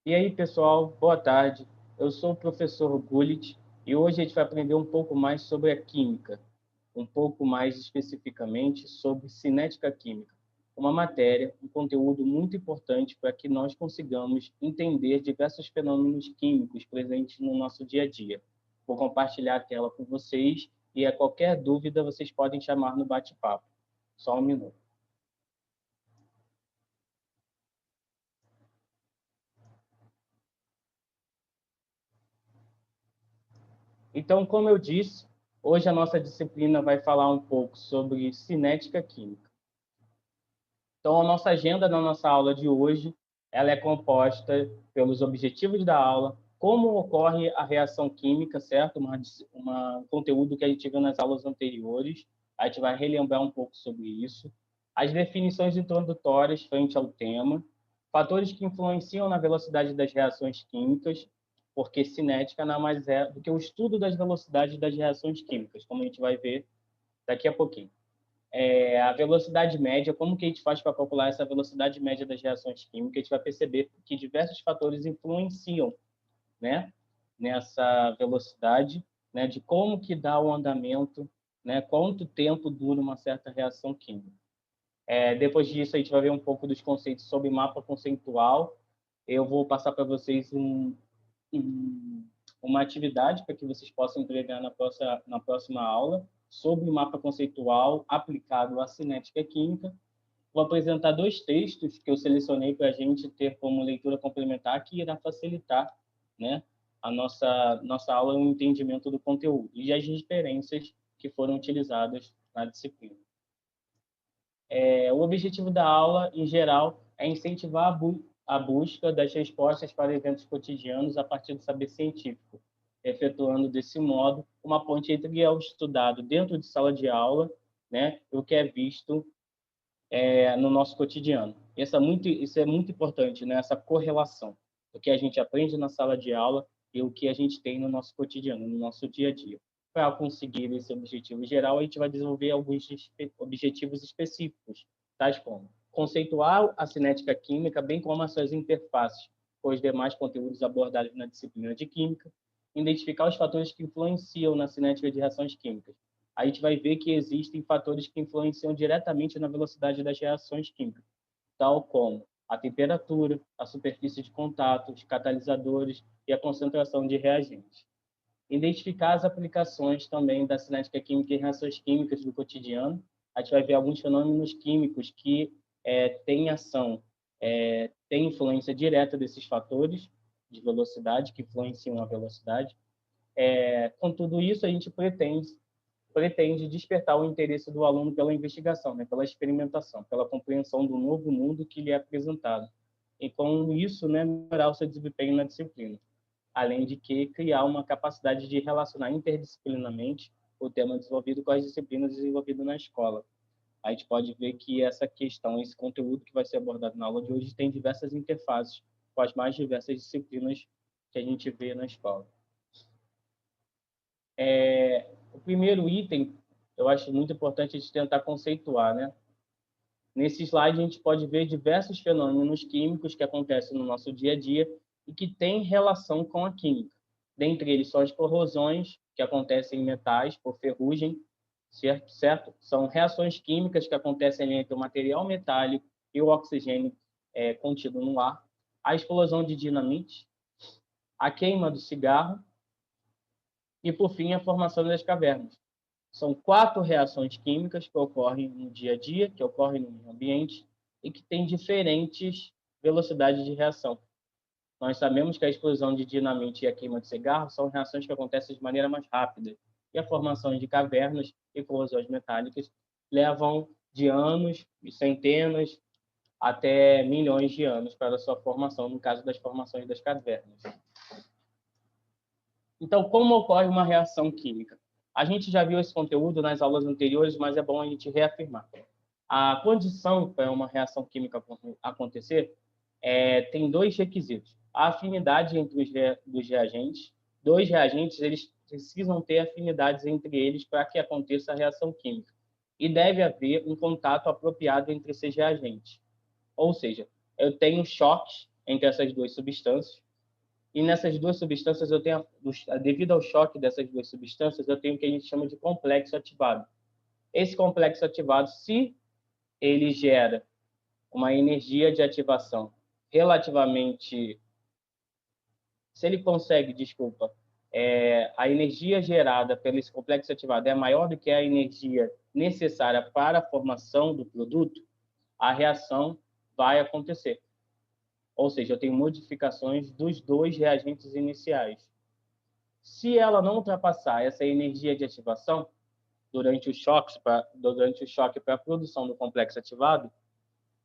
E aí, pessoal, boa tarde. Eu sou o professor Gullit e hoje a gente vai aprender um pouco mais sobre a química, um pouco mais especificamente sobre cinética química, uma matéria, um conteúdo muito importante para que nós consigamos entender diversos fenômenos químicos presentes no nosso dia a dia. Vou compartilhar a tela com vocês e a qualquer dúvida vocês podem chamar no bate-papo. Só um minuto. Então, como eu disse, hoje a nossa disciplina vai falar um pouco sobre cinética química. Então, a nossa agenda na nossa aula de hoje, ela é composta pelos objetivos da aula, como ocorre a reação química, certo? Um conteúdo que a gente viu nas aulas anteriores. A gente vai relembrar um pouco sobre isso. As definições introdutórias frente ao tema, fatores que influenciam na velocidade das reações químicas, porque cinética nada mais é do que o estudo das velocidades das reações químicas, como a gente vai ver daqui a pouquinho. A velocidade média, como que a gente faz para calcular essa velocidade média das reações químicas? A gente vai perceber que diversos fatores influenciam, né, nessa velocidade, né, de como que dá o andamento, né, quanto tempo dura uma certa reação química. Depois disso, a gente vai ver um pouco dos conceitos sobre mapa conceitual. Eu vou passar para vocês uma atividade para que vocês possam entregar na próxima aula sobre o mapa conceitual aplicado à cinética química. Vou apresentar dois textos que eu selecionei para a gente ter como leitura complementar, que irá facilitar, né, a nossa aula e o entendimento do conteúdo e as referências que foram utilizadas na disciplina. O objetivo da aula, em geral, é incentivar a busca das respostas para eventos cotidianos a partir do saber científico, efetuando, desse modo, uma ponte entre o estudado dentro de sala de aula, né, e o que é visto no nosso cotidiano. Isso é muito importante, né, essa correlação do que a gente aprende na sala de aula e o que a gente tem no nosso cotidiano, no nosso dia a dia. Para conseguir esse objetivo geral, a gente vai desenvolver alguns objetivos específicos, tais como conceituar a cinética química, bem como as suas interfaces com os demais conteúdos abordados na disciplina de química, identificar os fatores que influenciam na cinética de reações químicas. A gente vai ver que existem fatores que influenciam diretamente na velocidade das reações químicas, tal como a temperatura, a superfície de contato, os catalisadores e a concentração de reagentes. Identificar as aplicações também da cinética química em reações químicas do cotidiano. A gente vai ver alguns fenômenos químicos que têm ação, têm influência direta desses fatores de velocidade, que influenciam a velocidade. Com tudo isso, a gente pretende despertar o interesse do aluno pela investigação, né, pela experimentação, pela compreensão do novo mundo que lhe é apresentado. E com isso, né, melhorar o seu desempenho na disciplina, além de que criar uma capacidade de relacionar interdisciplinarmente o tema desenvolvido com as disciplinas desenvolvidas na escola. A gente pode ver que essa questão, esse conteúdo que vai ser abordado na aula de hoje tem diversas interfaces com as mais diversas disciplinas que a gente vê na escola. O primeiro item, eu acho muito importante a gente tentar conceituar, né? Nesse slide, a gente pode ver diversos fenômenos químicos que acontecem no nosso dia a dia e que têm relação com a química. Dentre eles são as corrosões, que acontecem em metais por ferrugem, certo? São reações químicas que acontecem entre o material metálico e o oxigênio contido no ar. A explosão de dinamite, a queima do cigarro e, por fim, a formação das cavernas. São 4 reações químicas que ocorrem no dia a dia, que ocorrem no meio ambiente e que têm diferentes velocidades de reação. Nós sabemos que a explosão de dinamite e a queima de cigarro são reações que acontecem de maneira mais rápida, e a formação de cavernas e corrosões metálicas levam de anos, de centenas, até milhões de anos para a sua formação, no caso das formações das cavernas. Então, como ocorre uma reação química? A gente já viu esse conteúdo nas aulas anteriores, mas é bom a gente reafirmar. A condição para uma reação química acontecer tem dois requisitos. A afinidade entre os reagentes. Dois reagentes, eles precisam ter afinidades entre eles para que aconteça a reação química. E deve haver um contato apropriado entre esses reagentes. Ou seja, eu tenho choques entre essas duas substâncias. E nessas duas substâncias, devido ao choque dessas duas substâncias, eu tenho o que a gente chama de complexo ativado. Esse complexo ativado, se ele gera uma energia de ativação relativamente... Se ele consegue, desculpa, a energia gerada pelo esse complexo ativado é maior do que a energia necessária para a formação do produto, a reação vai acontecer. Ou seja, eu tenho modificações dos dois reagentes iniciais. Se ela não ultrapassar essa energia de ativação durante o choque para a produção do complexo ativado,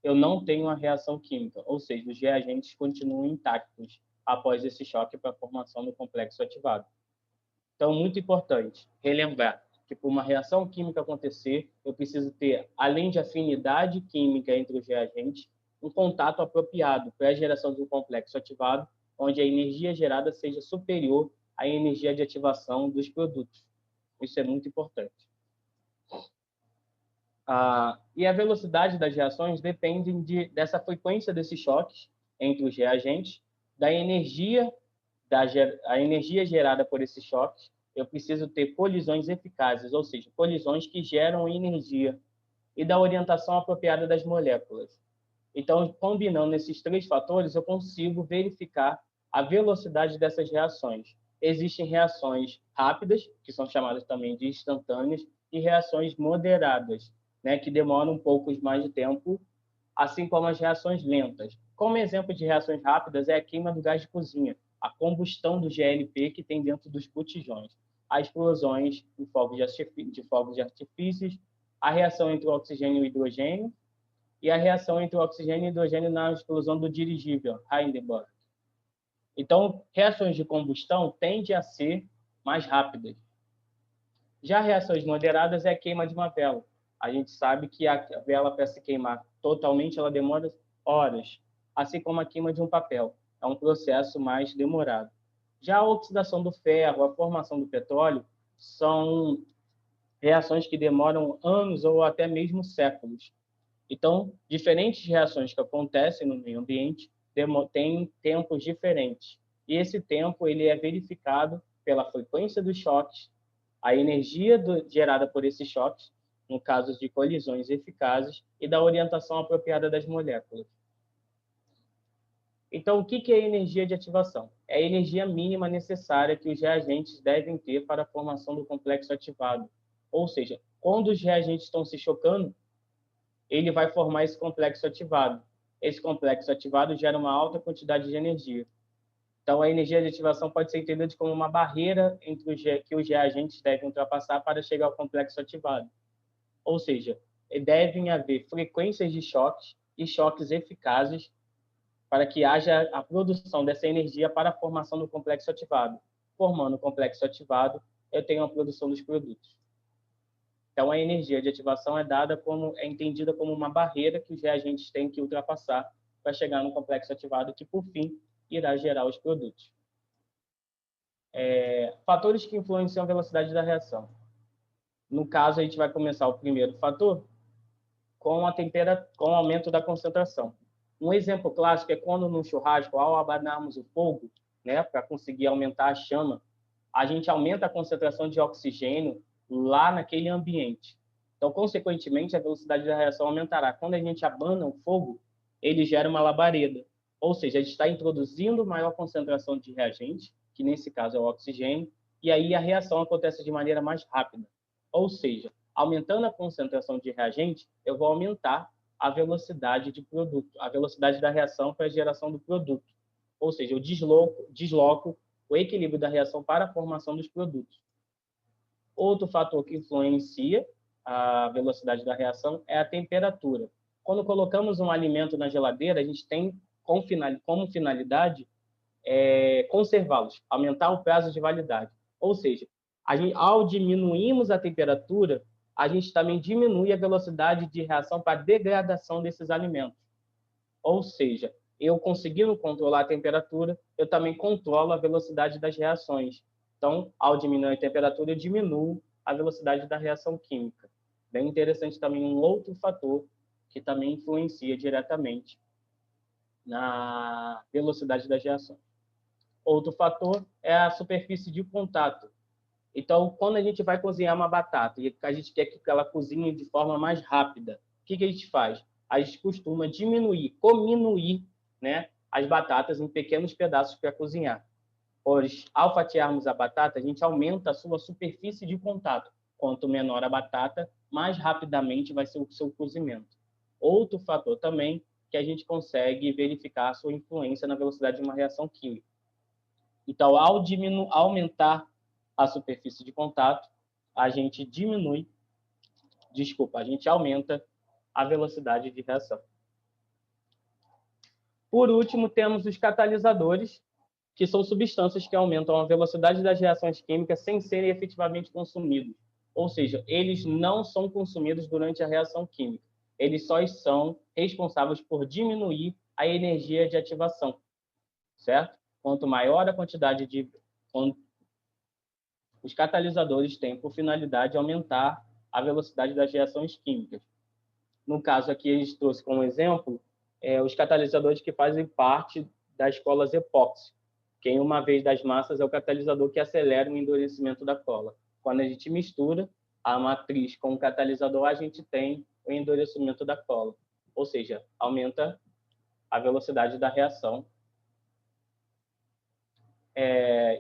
eu não tenho a reação química, ou seja, os reagentes continuam intactos após esse choque para a formação do complexo ativado. Então, muito importante relembrar que para uma reação química acontecer, eu preciso ter, além de afinidade química entre os reagentes, um contato apropriado para a geração de um complexo ativado, onde a energia gerada seja superior à energia de ativação dos produtos. Isso é muito importante. E a velocidade das reações depende dessa frequência desses choques entre os reagentes, da energia, a energia gerada por esses choques. Eu preciso ter colisões eficazes, ou seja, colisões que geram energia, e da orientação apropriada das moléculas. Então, combinando esses três fatores, eu consigo verificar a velocidade dessas reações. Existem reações rápidas, que são chamadas também de instantâneas, e reações moderadas, né, que demoram um pouco mais de tempo, assim como as reações lentas. Como exemplo de reações rápidas é a queima do gás de cozinha, a combustão do GLP que tem dentro dos botijões, as explosões de fogos de artifícios, a reação entre o oxigênio e o hidrogênio, e a reação entre o oxigênio e o hidrogênio na explosão do dirigível Hindenburg. Então, reações de combustão tendem a ser mais rápidas. Já reações moderadas é a queima de uma vela. A gente sabe que a vela, para se queimar totalmente, ela demora horas, assim como a queima de um papel. É um processo mais demorado. Já a oxidação do ferro, a formação do petróleo, são reações que demoram anos ou até mesmo séculos. Então, diferentes reações que acontecem no meio ambiente têm tempos diferentes. E esse tempo ele é verificado pela frequência dos choques, a energia gerada por esses choques, no caso de colisões eficazes, e da orientação apropriada das moléculas. Então, o que é energia de ativação? É a energia mínima necessária que os reagentes devem ter para a formação do complexo ativado. Ou seja, quando os reagentes estão se chocando, ele vai formar esse complexo ativado. Esse complexo ativado gera uma alta quantidade de energia. Então, a energia de ativação pode ser entendida como uma barreira entre que os reagentes devem ultrapassar para chegar ao complexo ativado. Ou seja, devem haver frequências de choques e choques eficazes para que haja a produção dessa energia para a formação do complexo ativado. Formando o complexo ativado, eu tenho a produção dos produtos. Então, a energia de ativação é entendida como uma barreira que os reagentes têm que ultrapassar para chegar no complexo ativado, que, por fim, irá gerar os produtos. Fatores que influenciam a velocidade da reação. No caso, a gente vai começar o primeiro fator com o aumento da concentração. Um exemplo clássico é quando, no churrasco, ao abanarmos o fogo, né, para conseguir aumentar a chama, a gente aumenta a concentração de oxigênio lá naquele ambiente. Então, consequentemente, a velocidade da reação aumentará. Quando a gente abana o fogo, ele gera uma labareda. Ou seja, a gente está introduzindo maior concentração de reagente, que nesse caso é o oxigênio, e aí a reação acontece de maneira mais rápida. Ou seja, aumentando a concentração de reagente, eu vou aumentar a velocidade de produto, a velocidade da reação para a geração do produto. Ou seja, eu desloco o equilíbrio da reação para a formação dos produtos. Outro fator que influencia a velocidade da reação é a temperatura. Quando colocamos um alimento na geladeira, a gente tem como finalidade conservá-los, aumentar o prazo de validade. Ou seja, ao diminuirmos a temperatura, a gente também diminui a velocidade de reação para a degradação desses alimentos. Ou seja, eu conseguindo controlar a temperatura, eu também controlo a velocidade das reações. Então, ao diminuir a temperatura, eu diminuo a velocidade da reação química. Bem interessante também um outro fator que também influencia diretamente na velocidade das reações. Outro fator é a superfície de contato. Então, quando a gente vai cozinhar uma batata e a gente quer que ela cozinhe de forma mais rápida, o que a gente faz? A gente costuma diminuir, né, as batatas em pequenos pedaços para cozinhar. Pois, ao fatiarmos a batata, a gente aumenta a sua superfície de contato. Quanto menor a batata, mais rapidamente vai ser o seu cozimento. Outro fator também que a gente consegue verificar a sua influência na velocidade de uma reação química. Então, ao aumentar a superfície de contato, a gente aumenta a velocidade de reação. Por último, temos os catalisadores, que são substâncias que aumentam a velocidade das reações químicas sem serem efetivamente consumidos. Ou seja, eles não são consumidos durante a reação química. Eles só são responsáveis por diminuir a energia de ativação, certo? Quanto maior a quantidade de... Os catalisadores têm por finalidade aumentar a velocidade das reações químicas. No caso aqui, eles trouxeram como exemplo os catalisadores que fazem parte das colas epóxi, que em uma vez das massas é o catalisador que acelera o endurecimento da cola. Quando a gente mistura a matriz com o catalisador, a gente tem o endurecimento da cola, ou seja, aumenta a velocidade da reação.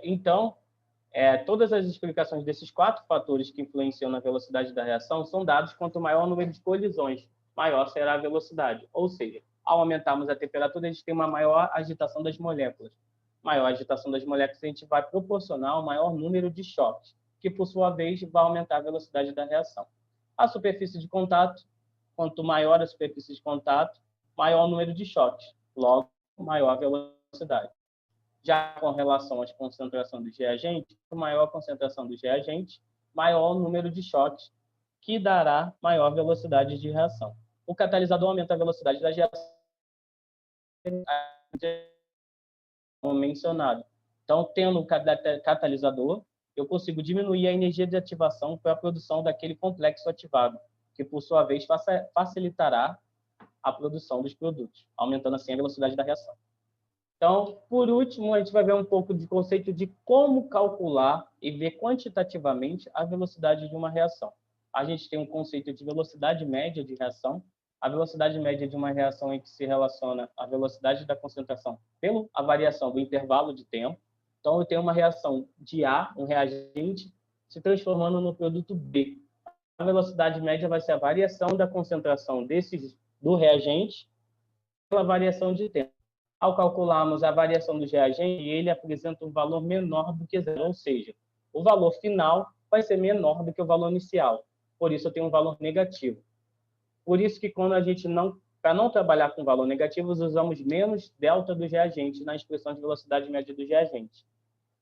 Então, todas as explicações desses 4 fatores que influenciam na velocidade da reação são dados quanto maior o número de colisões, maior será a velocidade. Ou seja, ao aumentarmos a temperatura, a gente tem uma maior agitação das moléculas. Maior agitação das moléculas, a gente vai proporcionar um maior número de choques, que, por sua vez, vai aumentar a velocidade da reação. A superfície de contato, quanto maior a superfície de contato, maior o número de choques, logo, maior a velocidade. Já com relação à concentração dos reagentes, maior a concentração dos reagentes, maior o número de choques, que dará maior velocidade de reação. O catalisador aumenta a velocidade das reações, como mencionado. Então, tendo o catalisador, eu consigo diminuir a energia de ativação para a produção daquele complexo ativado, que, por sua vez, facilitará a produção dos produtos, aumentando assim a velocidade da reação. Então, por último, a gente vai ver um pouco de conceito de como calcular e ver quantitativamente a velocidade de uma reação. A gente tem um conceito de velocidade média de reação. A velocidade média de uma reação é que se relaciona à velocidade da concentração pela variação do intervalo de tempo. Então, eu tenho uma reação de A, um reagente, se transformando no produto B. A velocidade média vai ser a variação da concentração do reagente pela variação de tempo. Ao calcularmos a variação dos reagentes, ele apresenta um valor menor do que zero, ou seja, o valor final vai ser menor do que o valor inicial. Por isso, eu tenho um valor negativo. Por isso que quando a gente para não trabalhar com valor negativo, usamos menos delta dos reagentes na expressão de velocidade média dos reagentes.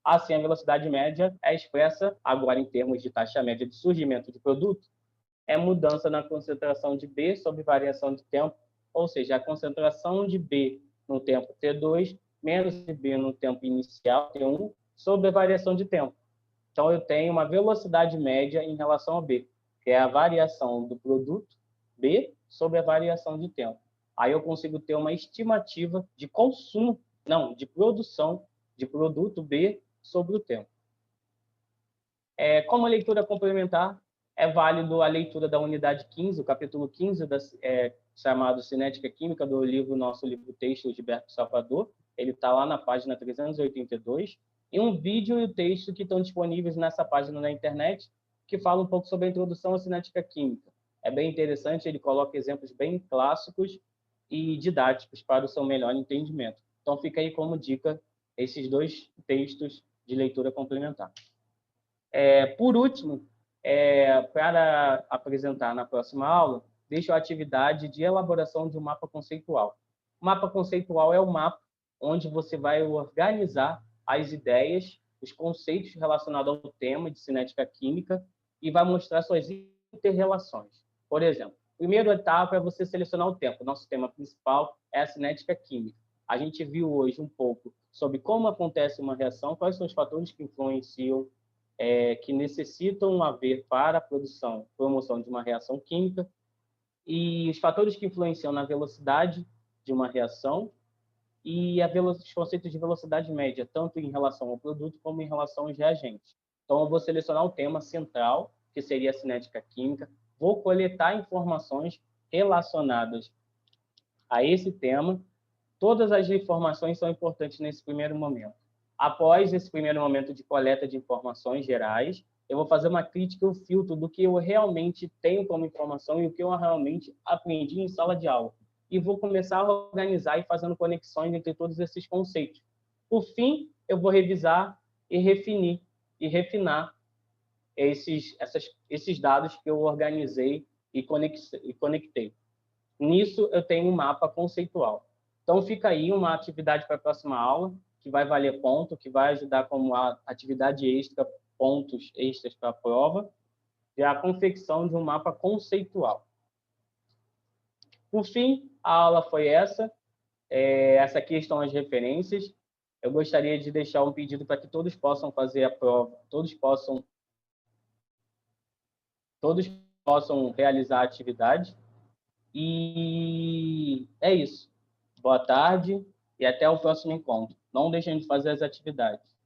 Assim, a velocidade média é expressa, agora em termos de taxa média de surgimento de produto, é mudança na concentração de B sobre variação de tempo, ou seja, a concentração de B no tempo T2 menos de B no tempo inicial, T1, sobre a variação de tempo. Então, eu tenho uma velocidade média em relação ao B, que é a variação do produto B sobre a variação de tempo. Aí eu consigo ter uma estimativa de consumo, de produção de produto B sobre o tempo. Como leitura complementar, é válido a leitura da unidade 15, o capítulo 15, chamado Cinética Química, do nosso livro-texto, Gilberto Salvador. Ele está lá na página 382. E um vídeo e o texto que estão disponíveis nessa página na internet, que fala um pouco sobre a introdução à cinética química. É bem interessante, ele coloca exemplos bem clássicos e didáticos para o seu melhor entendimento. Então, fica aí como dica esses 2 textos de leitura complementar. Por último, para apresentar na próxima aula, deixo a atividade de elaboração de um mapa conceitual. O mapa conceitual é o mapa onde você vai organizar as ideias, os conceitos relacionados ao tema de cinética química e vai mostrar suas interrelações. Por exemplo, a primeira etapa é você selecionar o tema. Nosso tema principal é a cinética química. A gente viu hoje um pouco sobre como acontece uma reação, quais são os fatores que influenciam, que necessitam haver para a promoção de uma reação química, e os fatores que influenciam na velocidade de uma reação, e os conceitos de velocidade média, tanto em relação ao produto como em relação aos reagentes. Então, eu vou selecionar o tema central, que seria a cinética química, vou coletar informações relacionadas a esse tema. Todas as informações são importantes nesse primeiro momento. Após esse primeiro momento de coleta de informações gerais, eu vou fazer uma crítica e um filtro do que eu realmente tenho como informação e o que eu realmente aprendi em sala de aula. E vou começar a organizar e fazendo conexões entre todos esses conceitos. Por fim, eu vou revisar e refinar esses dados que eu organizei e conectei. Nisso, eu tenho um mapa conceitual. Então, fica aí uma atividade para a próxima aula, que vai valer ponto, que vai ajudar como atividade extra, pontos extras para a prova, e a confecção de um mapa conceitual. Por fim, a aula foi essa. Essa aqui estão as referências. Eu gostaria de deixar um pedido para que todos possam fazer a prova, todos possam realizar a atividade. E é isso. Boa tarde e até o próximo encontro. Não deixem de fazer as atividades.